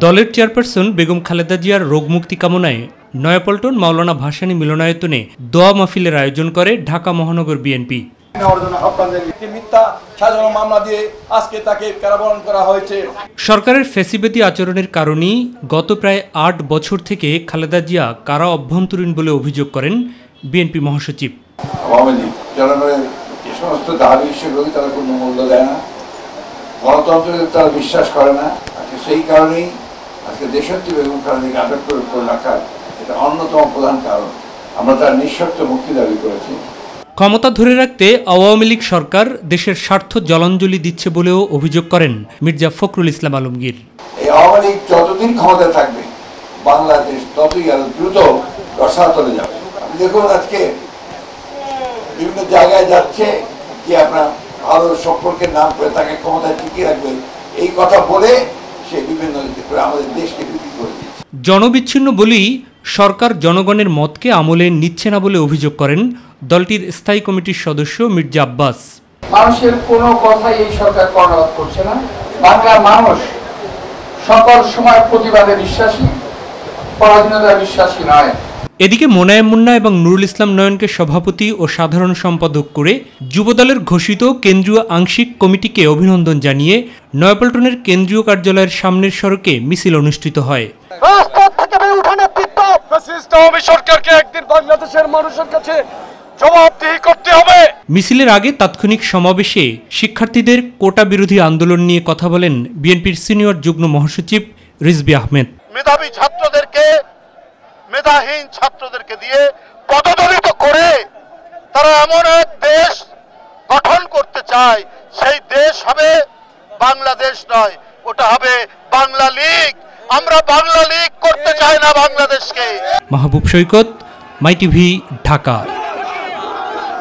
দলের চেয়ারপারসন বেগম খালেদা জিয়ার রোগমুক্তি কামনায় নয়াপল্টন মাওলানা ভাসানী মিলনায়তনে দোয়া মাহফিলের আয়োজন করে ঢাকা মহানগর বিএনপি। সরকারের ফ্যাসিবাদী আচরণের কারণেই গত প্রায় ৮ বছর থেকে খালেদা জিয়া কারা অভ্যন্তরীণ বলে অভিযোগ করেন বিএনপি মহাসচিব। আওয়ামী লীগ জনগণের যে সমস্ত দাবি সেগুলোকে তারা কোনো মূল্য দেয় না, গণতন্ত্রে তারা বিশ্বাস করে না। আজকে সেই কারণেই আজকে দেশাত্মী বেগম খালেদাকে আটক করে রাখার এটা অন্যতম প্রধান কারণ। আমরা তার নিঃশর্ত মুক্তি দাবি করেছি। ক্ষমতা ধরে রাখতে আওয়ামী লীগ সরকার দেশের স্বার্থ জলাঞ্জলি দিচ্ছে বলেও অভিযোগ করেন মির্জা ফখরুল ইসলাম আলমগীর। এই আওয়ামী লীগ যতদিন ক্ষমতায় থাকবে বাংলাদেশ ততই আরো দ্রুত রসাতলে যাবে। আপনি দেখুন আজকে বিভিন্ন জায়গায় যাচ্ছে যে আপনার ভালো সম্পর্কের নাম করে তাকে ক্ষমতায় টিকিয়ে রাখবে, এই কথা বলে সে বিভিন্ন আমাদের দেশকে বিক্রি করে দিচ্ছে। জনবিচ্ছিন্ন বলেই সরকার জনগণের মতকে আমলে নিচ্ছে না বলে অভিযোগ করেন দলটির স্থায়ী কমিটির সদস্য মির্জা আব্বাস। মানুষের কোনো কথাই এই সরকার কর্ণপাত করছে না। বাংলার মানুষ সকল সময় প্রতিবাদে বিশ্বাসী, পরাধীনতায় বিশ্বাসী নয়। এদিকে মোনায়েম মুন্না এবং নুরুল ইসলাম নয়নকে সভাপতি ও সাধারণ সম্পাদক করে যুবদলের ঘোষিত কেন্দ্রীয় আংশিক কমিটিকে অভিনন্দন জানিয়ে নয়াপল্টনের কেন্দ্রীয় কার্যালয়ের সামনের সড়কে মিছিল অনুষ্ঠিত হয়। সরকারকে একদিন বাংলাদেশের মানুষের কাছে জবাবদিহি করতে হবে। মিছিলের আগে তাৎক্ষণিক সমাবেশে শিক্ষার্থীদের কোটা বিরোধী আন্দোলন নিয়ে কথা বলেন বিএনপির সিনিয়র যুগ্ম মহাসচিব রিজভী আহমেদ। মেধাবী ছাত্রদেরকে মেধাহীন ছাত্রদেরকে দিয়ে পদদলিত করে তারা এমন এক দেশ গঠন করতে চায়, সেই দেশ হবে বাংলাদেশ নয়, ওটা হবে বাংলা লীগ। আমরা বাংলা লীগ করতে চাই না বাংলাদেশকে। মাহবুব সৈকত, মাই টিভি, ঢাকা।